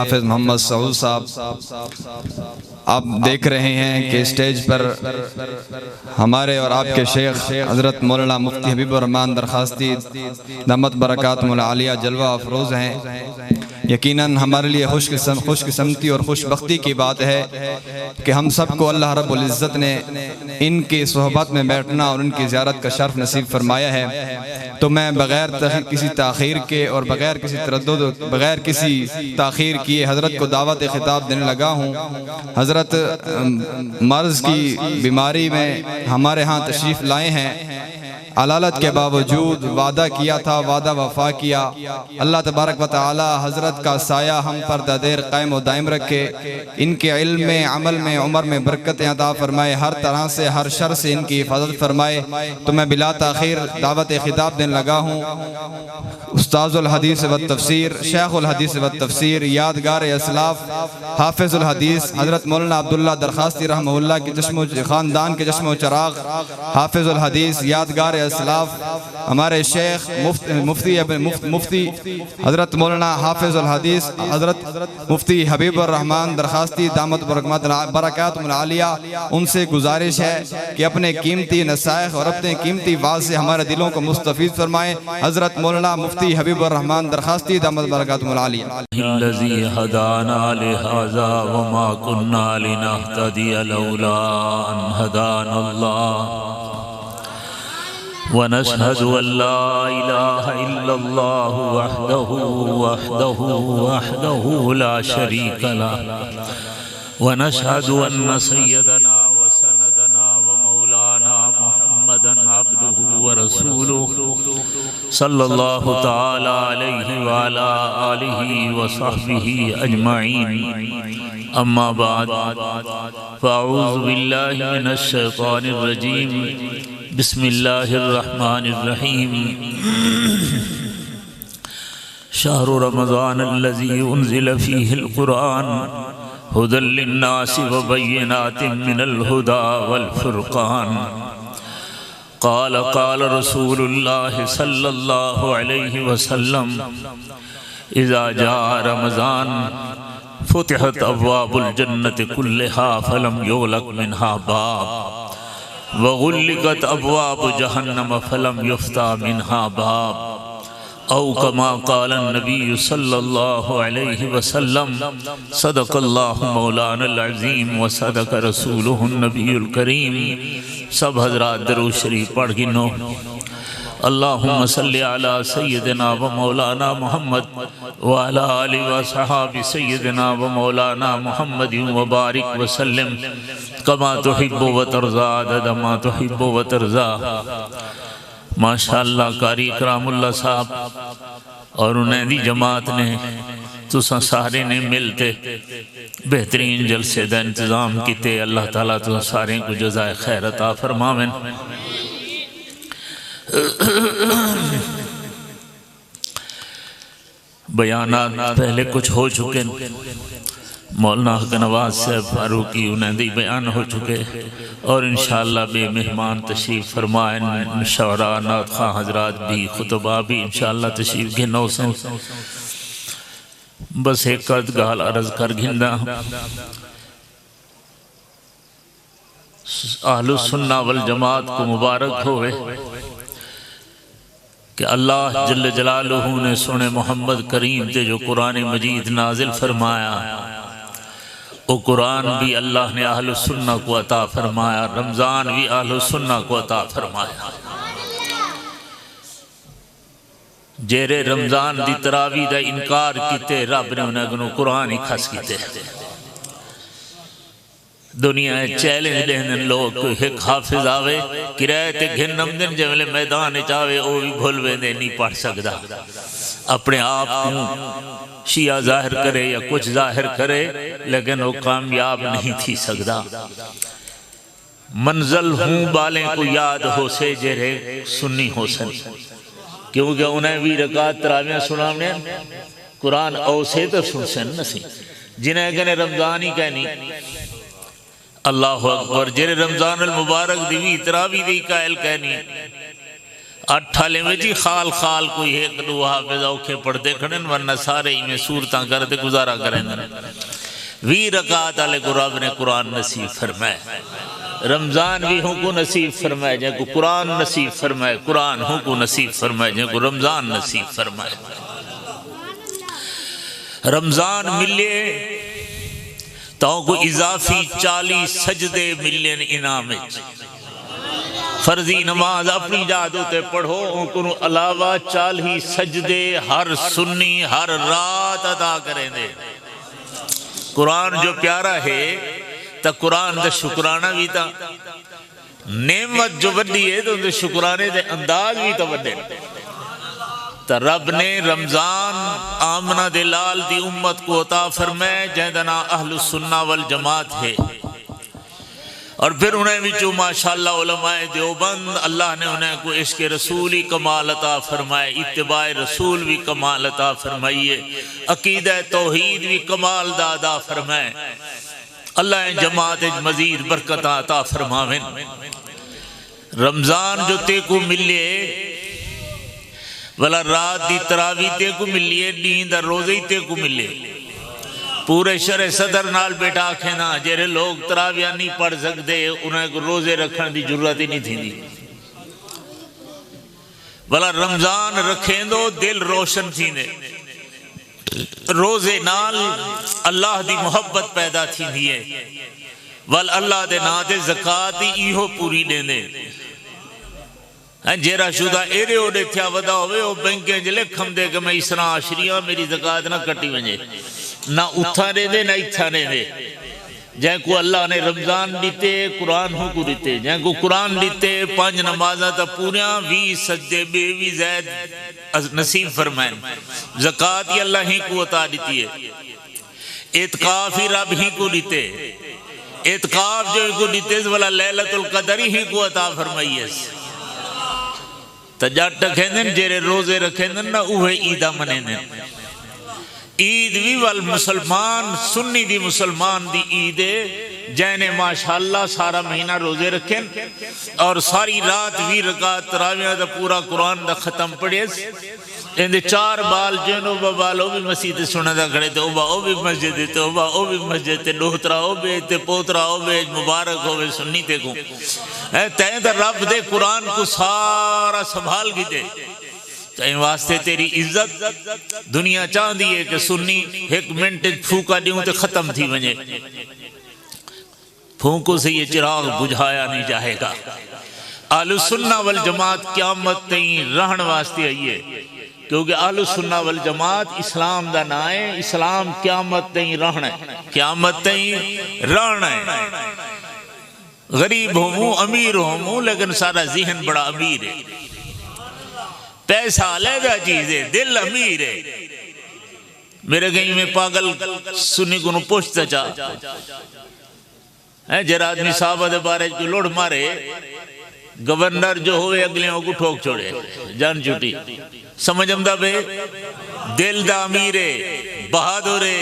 हाफिज मोहम्मद सऊद साहब आप देख रहे हैं कि स्टेज पर हमारे और आपके शेख हज़रत मौलाना मुफ्ती हबीबुर रहमान दरखास्ती दामत बरकातुहुल आलिया जलवा अफरोज़ हैं। यकीनन हमारे लिए खुशकिस्मती और खुशबख्ती की बात है कि हम सबको अल्लाह रब्बुल इज़्ज़त ने इनकी सोहबत में बैठना और उनकी ज़ियारत का शर्फ नसीब फरमाया है। तो मैं बग़ैर किसी ताख़ीर के और बग़ैर किसी तरद्दुद बग़ैर किसी ताख़ीर किए हज़रत को दावत ख़िताब देने लगा हूँ। हज़रत मर्ज़ की बीमारी में हमारे यहाँ तशरीफ़ लाए हैं। अलालत के बावजूद वादा किया था, वादा वफा किया। अल्लाह तबारक व तआला हज़रत का साया हम पर दादेर कायम व दायम रखे, इनके इल्म में, अमल में, उम्र में बरकत अता फरमाए, हर तरह से हर शर से इनकी हिफाजत फरमाए। तो मैं बिला ताख़ीर दावत ख़िताब देने लगा हूँ। उस्ताज़ुल हदीस व तफ़सीर, शेख़ुल हदीस व तफ़सीर, यादगार असलाफ़, हाफ़िज़ुल हदीस हज़रत मौलाना अब्दुल्ला दरखास्ती रहमहुल्लाह के जश्मो ख़ानदान के जश्मो चराग़, हाफ़िज़ुल हदीस, यादगार असलाफ़, हमारे शेख मुफ्ती हज़रत मौलाना हाफ़िज़ुल हदीस हज़रत मुफ्ती हबीबुर रहमान दरखास्ती दामत बरकातुहुल आलिया, उनसे गुजारिश है कि अपने कीमती नसाइख़ और अपने कीमती वाज़ से हमारे दिलों को मुस्तफ़ीज़ फरमाएँ। हज़रत मौलाना मुफ्ती हबीबुर रहमान दरखास्ती दामत बरकातुहुल आलिया। लज़ी हदाना लिहाज़ा वमा कुन्ना लिनहतदिया लौला अन हदानल्लाह वनशहदु अल्ला इलाहा इल्लल्लाहु वहदहु ला शरीका लह वनशहदु अन्न सय्यदना व सनदना व मौलाना मुहम्मदन अब्दुहु व रसूलुहु सल्लल्लाहु तआला अलैहि व अला आलिहि व सहबिहि अजमईन। अम्मा बाद फ़अऊज़ु बिल्लाहि मिनश शैतानिर रजीम। बिस्मिल्लाहिर रहमानिर रहीम। शहरु रमज़ानल्लज़ी उन्ज़िल फ़ीहिल क़ुरआन हुदल लिन्नासि व बय्यिनातिम मिनल हुदा वल फ़ुरक़ान। क़ाल रसूलुल्लाह सल्लल्लाहु अलैहि वसल्लम इज़ा जाअ रमज़ान फ़ुतिहत अब्वाबुल जन्नति कुल्लिहा फ़लम युग़लक़ मिन्हा बाब व ग़ुल्लिक़त अब्वाबु जहन्नम फ़लम युफ़्ता मिन्हा बाब औ कमा क़ाल नबी सल्लल्लाहु अलैहि वसल्लम सदक़ल्लाहु मौलानल अज़ीम व सदक़ रसूलुहुन नबीयुल करीम। सब हज़रात दरूद शरीफ पढ़ गिनो। अल्लाहुम्मा सल्लि अला सय्यिदिना व मौलाना मुहम्मद व अला आलिहि व सहाबि सय्यिदिना व मौलाना मुहम्मदिन व बारिक व सल्लिम कमा तुहिब्बु व तर्ज़ा अदद मा तुहिब्बु व तर्ज़ा। माशाअल्लाह कारी इकरामुल्लाह साहब और उन्हें दी जमात ने तुसा सारे ने मिलते बेहतरीन जलसे का इंतज़ाम किते। अल्लाह ताला तुसा सारे को जज़ाए खैर अता फरमावें। बयानात पहले कुछ हो चुके, मौलाना हक नवाज साहब फारूकी उन्हें दी बयान हो चुके और इंशाअल्लाह बे मेहमान तशरीफ़ फरमाएं। शौरा नात खां हजरात भी खुतबा भी इंशाअल्लाह तशरीफ़ गिनो से। बस एक गाल अर्ज़ कर गिंदा अहलुस सुन्ना वल जमात को मुबारक होवे कि अल्लाह जल्ल जलालुहू ने सुने मोहम्मद करीम ते जो कुरान मजीद नाजिल फरमाया, वो कुरान भी अल्लाह ने अहलुस सुन्ना को अता फरमाया, रमज़ान भी अहलुस सुन्ना को अता फरमाया। जेरे रमज़ान दी तरावी दा इनकार किते रब ने उन्हें कुरान ही खस किते। दुनिया चैलेंज देने लोग एक हाफिज आवे किराए ते घिनम दिन जमले मैदान चावे वो भी भूल वेंदे नहीं पढ़ सकता। अपने आप को शिया जाहिर करे या कुछ जाहिर करे लेकिन वो कामयाब नहीं थी सकता। मंजिल हूँ बालें को याद हो से जेरे सुन्नी हो सन, क्योंकि उन्हें भी रकात तरावियां सुनावने कुरान औसे तो सुन सन नसी जिन्हें कहने रमजान ही कहनी। अल्लाह अकबर। जेरे रमजान अल मुबारक दी तरावी दी कायल कहनी अठाले में जी खाल खाल कोई एक दो हाफिज औखे पढ़ते खड़े वरना सारे ही में सूरतां करते गुजारा करें 20 रकात वाले को रब ने कुरान नसीब फरमाए रमजान भी हूँ को नसीब फरमाए जैको कुरान नसीब फरमाए कुरान हूँ को नसीब फरमाए जैको रमजान नसीब फरमाए रमजान मिले तो को इजाफी 40 सजदे मिले इनाम फर्जी नमाज अपनी जात उते पढ़ो उनको अलावा 40 सजदे हर सुन्नी हर रात अदा करें दे कुरान जो प्यारा है तो कुरान का शुक्राना भी था नेमत जो वड्डी है तो शुक्राने दे अंदाज भी तो वड्डे तो रब ने रमजान आमना दे लाल दी उम्मत को अता फरमाए जैदा ना अहलुस सुन्ना वल जमात है और फिर उन्हें भी माशाअल्लाह उलमाए देवबंद अल्लाह ने उन्हें को इश्क़ रसूल ही कमाल अता फरमाए इत्तिबाए रसूल भी कमाल अता फरमाइए अकीदा तौहीद भी कमाल दा अदा फरमाए अल्लाह जमात मजीद बरकत अता फरमावें रमजान जो ते को मिले वाला रात दी तरावी ते को मिलिए नींद रोजे ते को मिले पूरे शरे सदर नाल बेटा आखे ना जेरे लोग तराविया नहीं पढ़ सकते उन्हें को रोजे रखने की जरूरत ही नहीं थी वाला रमजान रखें दो दिल रोशन थी ने रोजे नाल अल्लाह दी मोहब्बत पैदा थी है वल अल्लाह दे ना दे ज़कात ही इहो पूरी देंदे जेरा शुदा एरे ओडे थिया वदा होवे ओ बैंक च लिखम दे कि मैं इसरा आशरिया मेरी ज़कात ना कटी वजे ना उठा दे दे ना इच्छा दे दे जैको अल्लाह ने रमजान दीते कुरान हो को दीते जैको कुरान दीते 5 नमाजा तो पूरा 20 सजदे बेवी ज़ैद नसीब फरमाए ज़कात ही अल्लाह ही को अता दीती है इत्काफ ही रब ही को दीते इत्काफ जो को दीते वाला लैलतुल कदर ही को अता फरमाई है तो जट रखें जेरे रोजे रखें ना उहे ईदा मने ईद भी वल मुसलमान सुन्नी दी मुसलमान दी ईद है जैने माशाअल्लाह सारा महीना रोजे रखें और सारी रात 20 रकात तरावियां दा पूरा कुरान दा खत्म पढ़े इंदे 4 बाल जनो बाल भी मस्जिद सुने दा खड़े ते ओबा ओ भी मस्जिद ते ओबा ओ भी मस्जिद ते डोहतरा ओ बे ते पोतरा ओ बे मुबारक होवे सुन्नी ते को है तै दा रब दे कुरान को सारा संभाल के दे तै वास्ते तेरी इज्जत दुनिया चाहती है कि सुन्नी 1 मिनट फूका दूं तो खत्म थी वजे फूकों से ये चिराग बुझाया नहीं जाएगा आलुस सुन्ना वल जमात क़यामत तई रहन वास्ते आई है क्योंकि आलुस सुन्ना वल जमात इस्लाम दा ना है इस्लाम क़यामत तई रहना है क़यामत तई रहना है गरीब होमू अमीर होमू लेकिन सारा ज़हन बड़ा अमीर है पैसा अलग चीज है दिल अमीर है मेरे गई में पागल सुनी को पूछता चा है जरा आदमी साहब दे बारे को लोड मारे गवर्नर जो होवे अगले को ठोक छोड़े जान छुट्टी समझमदा बे दिल दा अमीर है बहादुर है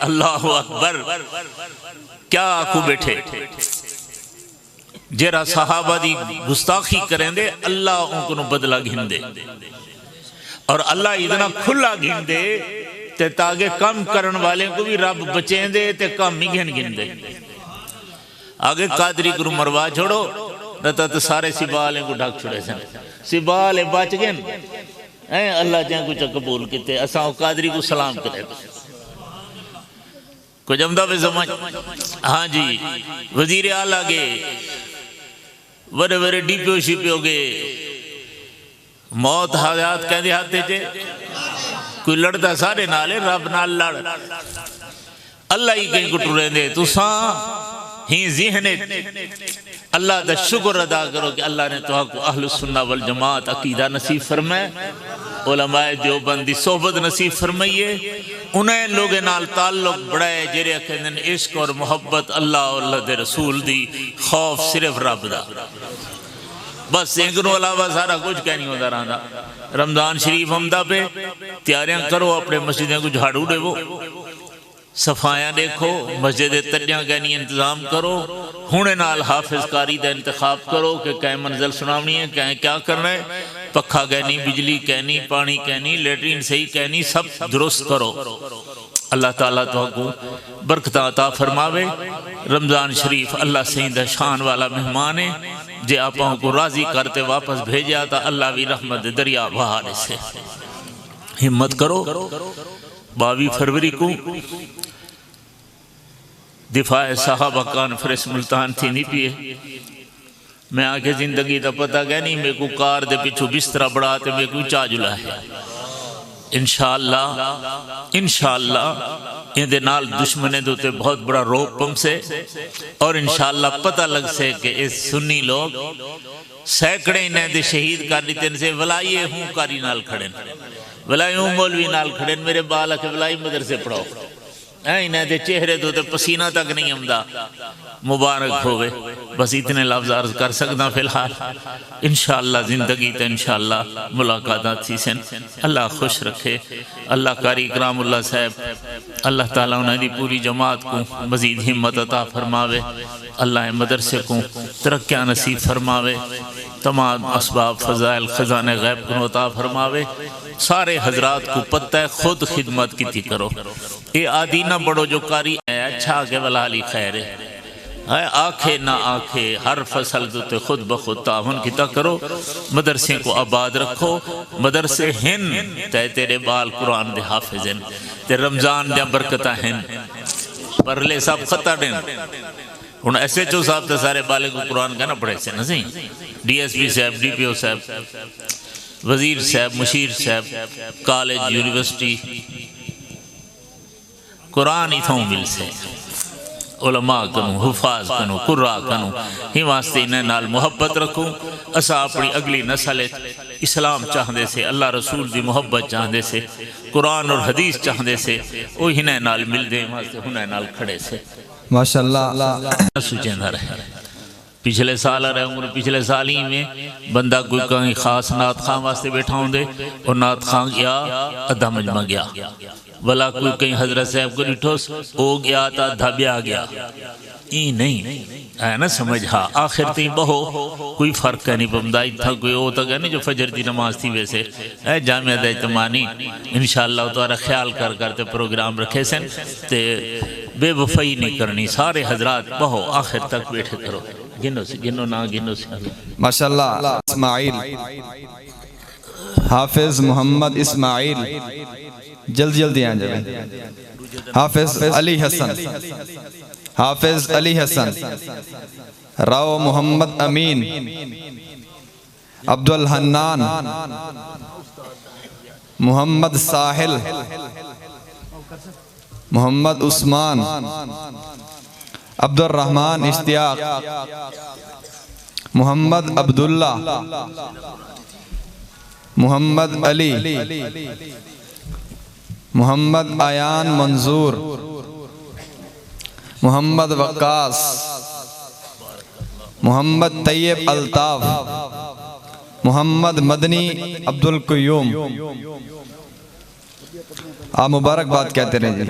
अल्लाह अकबर क्या आखू बैठे जेरा सहाबा दी गुस्ताखी करें दे अल्लाह उनको बदला घिन दे और अल्लाह इतना खुला घिन दे ते तागे कम करन वाले को भी रब बचें दे ते कम ही घिन दे आगे कादरी को मरवा छोड़ो न तो सारे सिबाले को ढक छोड़े सन सिबाले बच गए अल्लाह जै कुछ कबूल किते असा कादरी को सलाम करे को जमदा वे समझ हाँ जी वजीर आला गे बड़े बड़े डीपो शिपो गए मौत हयात कहते हाथे चे कोई लड़ता सारे नाले रब नाल लड़ अल्लाह ही कहीं कुटू रहंदे तुसा ही ज़हने अल्लाह दा शुक्र अदा करो कि अल्लाह ने तुहाको अहलुस सुन्ना वल जमात अकीदा नसीब फरमाए उलमाए देवबंद दी सोहबत नसीब फरमाइए उन्हें लोगे नाल ताल्लुक बढ़ाए जेरे कहंदे ने इश्क और मोहब्बत अल्लाह और अल्लाह दे रसूल दी खौफ सिर्फ रब दा बस इनके अलावा सारा कुछ कह नहीं होता रहा रमजान शरीफ हमदा पे तैयारियां करो अपने मस्जिदों को झाड़ू देवो सफाया देखो मस्जिद तड़ियां कहनी इंतजाम करो हुणे नाल हाफिज कारी का इंतखाब करो कि कै मंजिल सुनावनी है कै क्या करना है पखा कहनी, बिजली कहनी, पानी कहनी, लेटरिन सही कहनी, सब दुरुस्त करो। अल्लाह ताला तो बरकत अता फरमावे। रमज़ान शरीफ अल्लाह सही शान वाला मेहमान है, जे आप को राजी करते वापस भेजा तो अल्लाह भी रहमत दरिया बहार से। हिम्मत करो। 22 फरवरी को दिफाए साहबा कॉन्फ्रेंस मुल्तान थी नहीं पिए। मैं आके जिंदगी का पता कह नहीं, मेरे को कार दे पिछू बिस्तरा बड़ा तो मेरे को चा जुला है। इंशाअल्लाह इंशाअल्लाह इहदे नाल दुश्मने दे उत्ते बहुत बड़ा रोप पमसे और इंशाअल्लाह पता लग से कि इस सुन्नी लोग सैकड़े इन्हें दे शहीद कर दिते से। वलाइए हूँ कारी नाल खड़े, वलाई हूँ मौलवी नाल खड़े, मेरे बाल के वलाई मदरसे पढ़ाओ। इन्हें दे चेहरे तो पसीना तक नहीं आमदा। मुबारक होवे। बस इतने लफ्ज़ अर्ज कर सकता फिलहाल। इंशाअल्लाह जिंदगी तो इंशाअल्लाह मुलाकात थी सन। अल्लाह खुश रखे। अल्लाह कारी करामुल्लाह साहब, अल्लाह ताला उन्हें पूरी जमात को मजीद हिम्मत अता फरमावे। अल्लाह मदरसे को तरक्या नसीब फरमावे। तमाम असबाब फ़ज़ाइल ख़ज़ाने गैब को अता फरमावे। सारे हजरात को पता है खुद खिदमत की करो। ये आदि ना बड़ो जो कारी है अच्छा के वलाली खैर है आखे ना आखे हर फसल दुते खुद ब खुद तावन किता करो। मदरसे को आबाद रखो। मदरसे हिन ते तेरे बाल कुरान दे हाफिज हैं ते रमजान दे बरकता हैं। परले सब खता दें हुन SHO साहब तो सारे बाले को कुरान का ना पढ़े से ना सही। DSP साहब, DPO साहब, वजीर साहब, मुशीर साहब, कॉलेज यूनिवर्सिटी कुरान इथों मिल से उलमा करूँ, हुफाज करूँ, कुर्रा करूँ। ही वास्ते इन्हें नाल मुहब्बत रखूँ। असा अपनी अगली नस्ल इस्लाम चाहते से, अल्लाह रसूल की मुहब्बत चाहते से, कुरान और हदीस चाहते से, वो इन्हें नाल मिल दे वास्ते हुने नाल खड़े से माशाअल्लाह। सुचेंदा रहे। पिछले साल रहे होंगे, पिछले साल ही में बंदा कोई कहीं खास नात खां वास्ते बैठा होंगे और नात खां गया अद्धा मजमा गया, भला कोई कहीं हजरत साहब को डिठोस हो गया तो अद्धा ब्याह गया। ई नहीं है ना समझ। हाँ आखिर ती बहो कोई फर्क है नहीं पमदा। इतना कोई वो तो कहने जो फजर की नमाज थी वैसे है जामिया दा इत्मानी इंशाअल्लाह तुम्हारा ख्याल कर करते प्रोग्राम रखे सन ते बेवफाई नहीं करनी। सारे हजरात बहो आखिर तक बैठे करो। गिनो से गिनो ना गिनो से माशाअल्लाह। इस्माइल हाफिज मोहम्मद इस्माइल जल्दी जल्दी आ जाए। हाफिज अली हसन, हाफिज अली हसन, राव मोहम्मद अमीन, अब्दुल हन्नान, मोहम्मद साहिल, मोहम्मद उस्मान, अब्दुल रहमान इश्तियाक, मोहम्मद अब्दुल्ला, मोहम्मद अली, मोहम्मद आयान मंजूर, मोहम्मद वक्कास, मोहम्मद तैयब अल्ताफ, मोहम्मद मदनी अब्दुल कुयूम। आप मुबारकबाद कहते रहिए।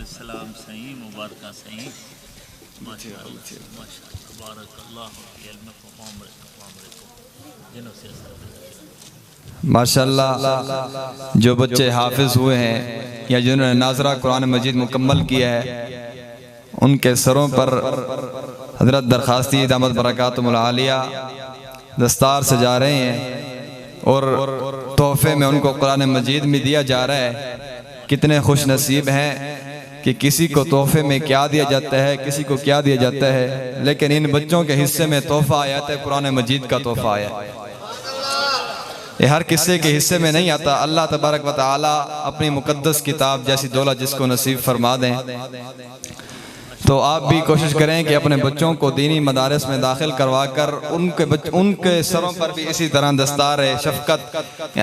सलाम सही मुबारक सही माशाअल्लाह। जो बच्चे हाफिज हुए हैं या जिन्होंने नाजरा कुरान मजीद मुकम्मल किया है उनके सरों पर हजरत दरखास्ती दामत बरकातुहुल आलिया दस्तार सजा रहे हैं और तोहफे में उनको कुरान मजीद में दिया जा रहा है। कितने खुश नसीब हैं कि किसी को तोहफे में क्या दिया जाता है, किसी को क्या दिया जाता है, लेकिन इन बच्चों के हिस्से में तोहफा आया था, कुरान मजीद का तोहफा आया। ये हर किस्से के हिस्से में नहीं आता। अल्लाह तबारक व तआला अपनी मुकद्दस किताब जैसी दौलत जिसको नसीब फरमा दें। तो आप भी कोशिश करें कि अपने बच्चों को दीनी मदारस में दाखिल करवा कर उनके सरों पर भी इसी तरह दस्तार शफ़क़त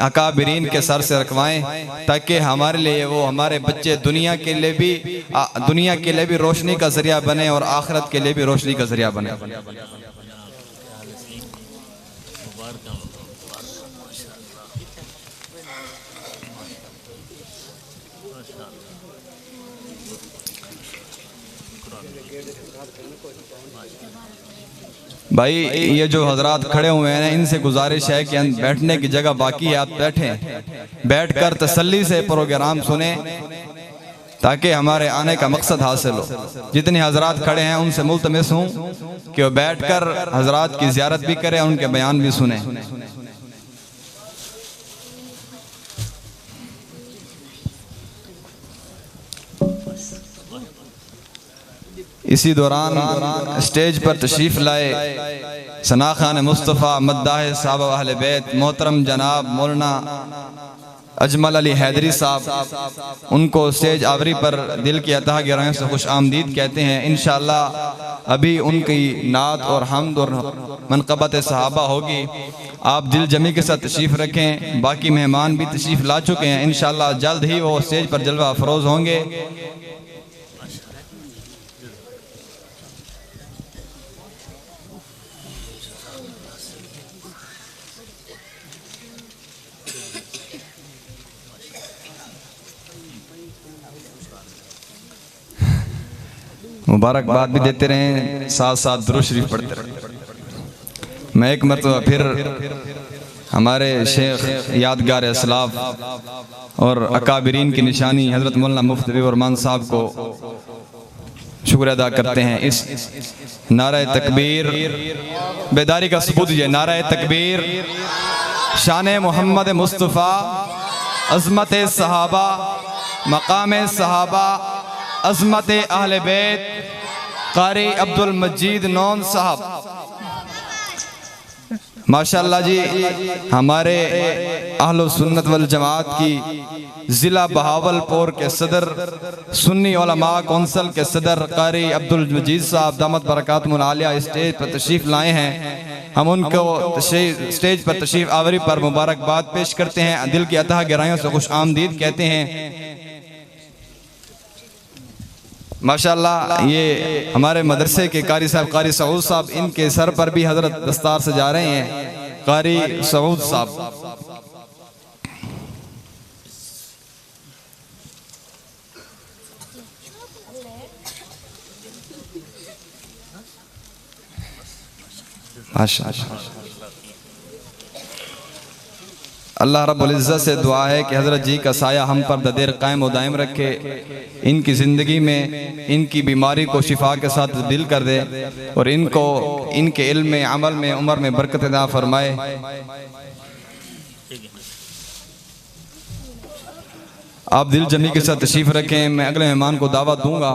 अकाबिरीन के सर से रखवाएं, ताकि हमारे लिए वो हमारे बच्चे दुनिया के लिए भी रोशनी का जरिया बने और आखिरत के लिए भी रोशनी का जरिया बने। भाई ये जो हजरात खड़े हुए हैं इनसे गुजारिश है कि बैठने की जगह बाकी है, आप बैठें, बैठकर तसल्ली से प्रोग्राम सुने ताकि हमारे आने का मकसद हासिल हो। जितने हजरात खड़े हैं उनसे मुल्तमिस हूँ कि वो बैठकर हजरात की ज़ियारत भी करें, उनके बयान भी सुने। इसी दौरान स्टेज पर तशरीफ़ लाए सना खान मुस्तफ़ा मद्दाह साहब अहले बैत मोहतरम जनाब मौलाना अजमल अली हैदरी साहब, उनको स्टेज आवरी पर दिल की अता गिरायों से खुश आमदीद कहते हैं। इंशाअल्लाह अभी उनकी नात और हमद और मनक़बत सहाबा होगी। आप दिल जमी के साथ तशरीफ़ रखें। बाकी मेहमान भी तशरीफ़ ला चुके हैं, इंशाअल्लाह जल्द ही वो स्टेज पर जलवा अफरोज़ होंगे। मुबारकबाद भी देते रहें, साथ साथ दुरूद शरीफ पढ़ते रहें। मैं एक मरतबा फिर हमारे शेख यादगार असलाफ और अकाबिरीन की निशानी हज़रत मौलाना मुफ्ती रहमान साहब को शुक्र अदा करते हैं। इस नारे तकबीर बेदारी का सबूत दीजिए। नारे तकबीर, शान मोहम्मद मुस्तफ़ा, अज़मत सहाबा, मकाम सहाबा, अज़मत अहले बैत, कारी अब्दुल मजीद नौन साहब। माशाअल्लाह जी, हमारे अहलो सुन्नत वल जमात की ज़िला बहावलपुर के सदर, सुन्नी उलमा कौंसिल के सदर कारी अब्दुल मजीद साहब दामत बरकातुहुल आलिया स्टेज पर तशरीफ़ लाए हैं। हम उनको स्टेज पर तशरीफ़ आवरी पर मुबारकबाद पेश करते हैं, दिल की अता गहराइयों से खुश आमदीद कहते हैं। माशाअल्लाह ये हमारे मदरसे के कारी साहब कारी सऊद साहब, इनके सर पर भी हजरत दस्तार सजा रहे हैं। कारी सऊद साहब, माशाअल्लाह। अल्लाह रब्बुल इज़्ज़त से दुआ है कि हज़रत जी का साया हम पर ददेर कायम व दायम रखे, इनकी ज़िंदगी में इनकी बीमारी को शिफा के साथ तब्दील कर दे और इनको इनके इल्म में, अमल में, उम्र में बरकत अता फरमाए। आप दिल जमी के साथ तशरीफ़ रखें। मैं अगले मेहमान को दावत दूंगा।